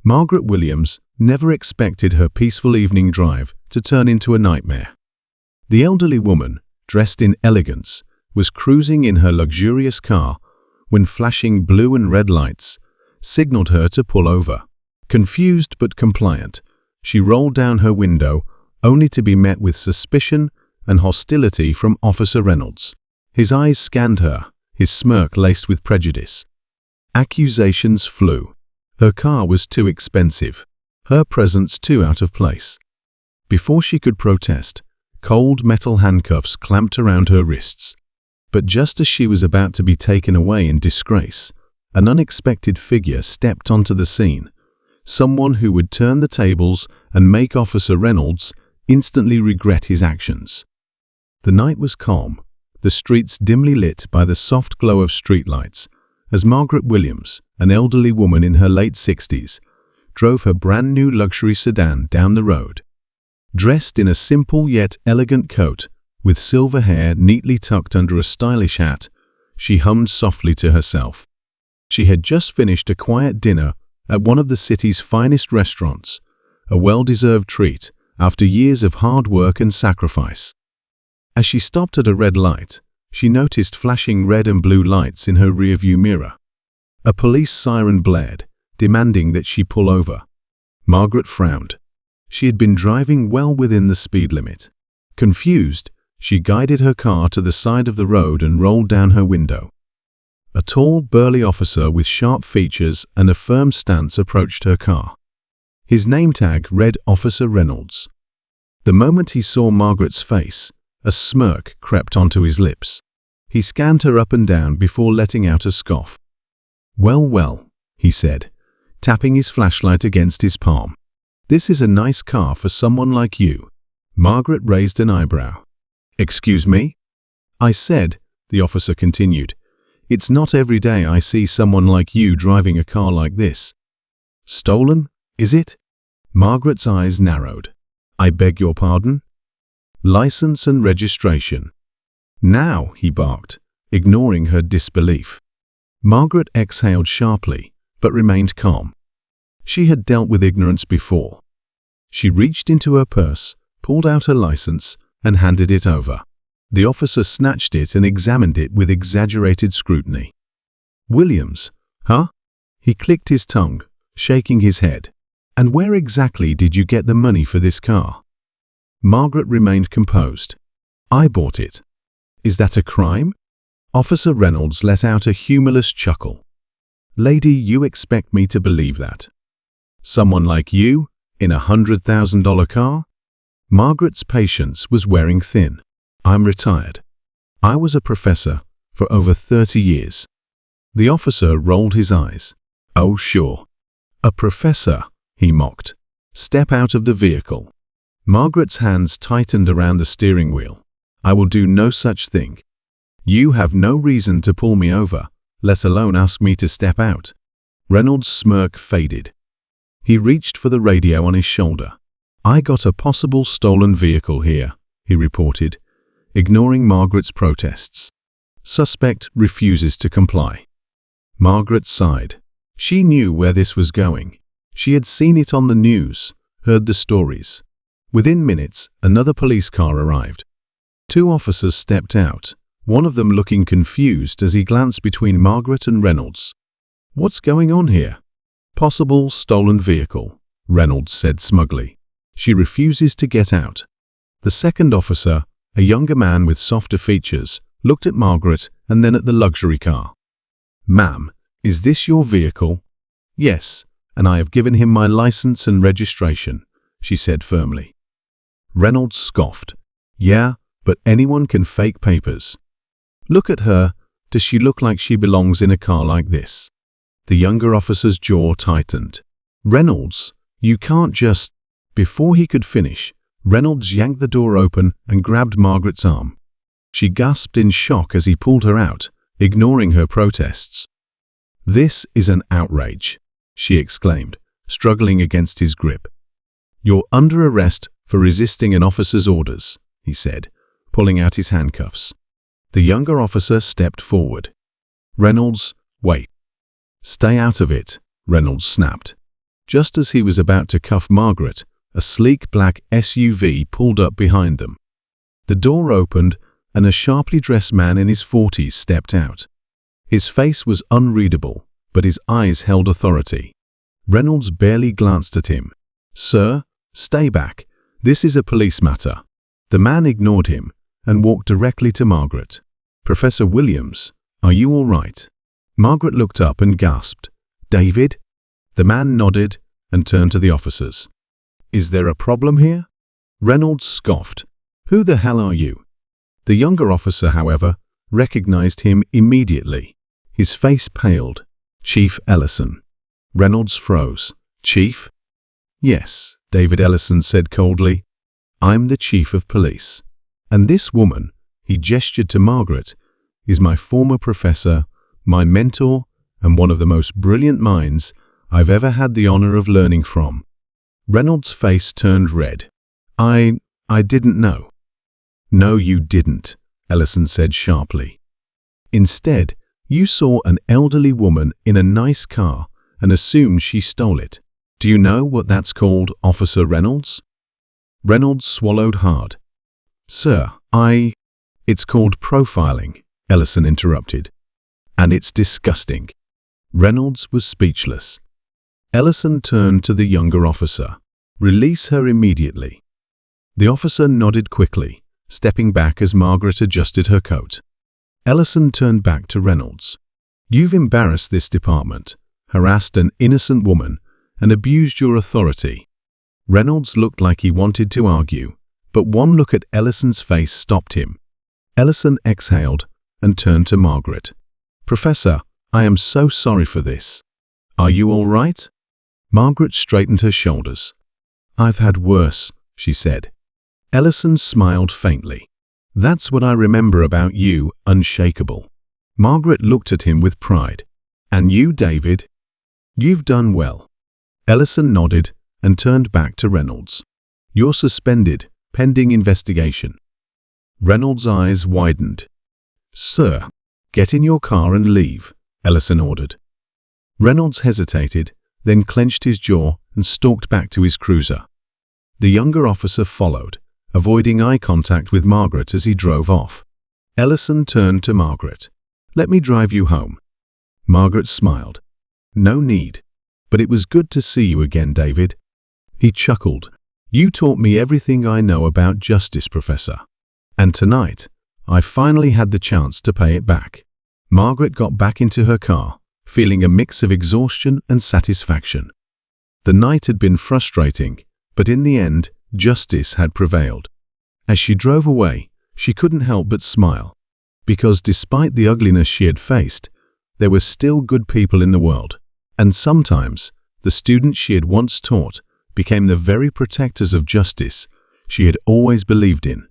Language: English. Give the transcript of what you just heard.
Margaret Williams never expected her peaceful evening drive to turn into a nightmare. The elderly woman, dressed in elegance, was cruising in her luxurious car when flashing blue and red lights signaled her to pull over. Confused but compliant, she rolled down her window only to be met with suspicion and hostility from Officer Reynolds. His eyes scanned her, his smirk laced with prejudice. Accusations flew. Her car was too expensive, her presence too out of place. Before she could protest, cold metal handcuffs clamped around her wrists. But just as she was about to be taken away in disgrace, an unexpected figure stepped onto the scene, someone who would turn the tables and make Officer Reynolds instantly regret his actions. The night was calm, the streets dimly lit by the soft glow of streetlights, as Margaret Williams, an elderly woman in her late 60s, drove her brand-new luxury sedan down the road. Dressed in a simple yet elegant coat, with silver hair neatly tucked under a stylish hat, she hummed softly to herself. She had just finished a quiet dinner at one of the city's finest restaurants, a well-deserved treat after years of hard work and sacrifice. As she stopped at a red light, she noticed flashing red and blue lights in her rearview mirror. A police siren blared, demanding that she pull over. Margaret frowned. She had been driving well within the speed limit. Confused, she guided her car to the side of the road and rolled down her window. A tall, burly officer with sharp features and a firm stance approached her car. His name tag read Officer Reynolds. The moment he saw Margaret's face, a smirk crept onto his lips. He scanned her up and down before letting out a scoff. "Well, well," he said, tapping his flashlight against his palm. "This is a nice car for someone like you." Margaret raised an eyebrow. "Excuse me?" "I said," the officer continued, "it's not every day I see someone like you driving a car like this." "Stolen, is it?" Margaret's eyes narrowed. "I beg your pardon?" "License and registration." "Now," he barked, ignoring her disbelief. Margaret exhaled sharply, but remained calm. She had dealt with ignorance before. She reached into her purse, pulled out her license, and handed it over. The officer snatched it and examined it with exaggerated scrutiny. "Williams, huh?" He clicked his tongue, shaking his head. "And where exactly did you get the money for this car?" Margaret remained composed. "I bought it." "Is that a crime?" Officer Reynolds let out a humorless chuckle. "Lady, you expect me to believe that? Someone like you, in a $100,000 car?" Margaret's patience was wearing thin. "I'm retired. I was a professor for over 30 years. The officer rolled his eyes. "Oh, sure. A professor," he mocked. "Step out of the vehicle." Margaret's hands tightened around the steering wheel. "I will do no such thing. You have no reason to pull me over, let alone ask me to step out." Reynolds' smirk faded. He reached for the radio on his shoulder. "I got a possible stolen vehicle here," he reported, ignoring Margaret's protests. "Suspect refuses to comply." Margaret sighed. She knew where this was going. She had seen it on the news, heard the stories. Within minutes, another police car arrived. Two officers stepped out, one of them looking confused as he glanced between Margaret and Reynolds. "What's going on here?" "Possible stolen vehicle," Reynolds said smugly. "She refuses to get out." The second officer, a younger man with softer features, looked at Margaret and then at the luxury car. "Ma'am, is this your vehicle?" "Yes, and I have given him my license and registration," she said firmly. Reynolds scoffed. "Yeah, but anyone can fake papers. Look at her. Does she look like she belongs in a car like this?" The younger officer's jaw tightened. "Reynolds, you can't just—" Before he could finish, Reynolds yanked the door open and grabbed Margaret's arm. She gasped in shock as he pulled her out, ignoring her protests. "This is an outrage," she exclaimed, struggling against his grip. "You're under arrest for resisting an officer's orders," he said, pulling out his handcuffs. The younger officer stepped forward. "Reynolds, wait." "Stay out of it," Reynolds snapped. Just as he was about to cuff Margaret, a sleek black SUV pulled up behind them. The door opened, and a sharply dressed man in his 40s stepped out. His face was unreadable, but his eyes held authority. Reynolds barely glanced at him. "Sir, stay back. This is a police matter." The man ignored him and walked directly to Margaret. "Professor Williams, are you all right?" Margaret looked up and gasped. "David?" The man nodded and turned to the officers. "Is there a problem here?" Reynolds scoffed. "Who the hell are you?" The younger officer, however, recognized him immediately. His face paled. "Chief Ellison." Reynolds froze. "Chief?" "Yes," David Ellison said coldly. "I'm the chief of police. And this woman," he gestured to Margaret, "is my former professor, my mentor, and one of the most brilliant minds I've ever had the honor of learning from." Reynolds' face turned red. I didn't know." "No, you didn't," Ellison said sharply. "Instead, you saw an elderly woman in a nice car and assumed she stole it. Do you know what that's called, Officer Reynolds?" Reynolds swallowed hard. "Sir, It's called profiling," Ellison interrupted. "And it's disgusting." Reynolds was speechless. Ellison turned to the younger officer. "Release her immediately." The officer nodded quickly, stepping back as Margaret adjusted her coat. Ellison turned back to Reynolds. "You've embarrassed this department, harassed an innocent woman, and abused your authority." Reynolds looked like he wanted to argue, but one look at Ellison's face stopped him. Ellison exhaled and turned to Margaret. "Professor, I am so sorry for this. Are you all right?" Margaret straightened her shoulders. "I've had worse," she said. Ellison smiled faintly. "That's what I remember about you, unshakable." Margaret looked at him with pride. "And you, David? You've done well." Ellison nodded and turned back to Reynolds. "You're suspended, pending investigation." Reynolds' eyes widened. "Sir, get in your car and leave," Ellison ordered. Reynolds hesitated, then clenched his jaw and stalked back to his cruiser. The younger officer followed, avoiding eye contact with Margaret as he drove off. Ellison turned to Margaret. "Let me drive you home." Margaret smiled. "No need. But it was good to see you again, David." He chuckled. "You taught me everything I know about justice, Professor. And tonight, I finally had the chance to pay it back." Margaret got back into her car, feeling a mix of exhaustion and satisfaction. The night had been frustrating, but in the end, justice had prevailed. As she drove away, she couldn't help but smile, because despite the ugliness she had faced, there were still good people in the world, and sometimes the students she had once taught became the very protectors of justice she had always believed in.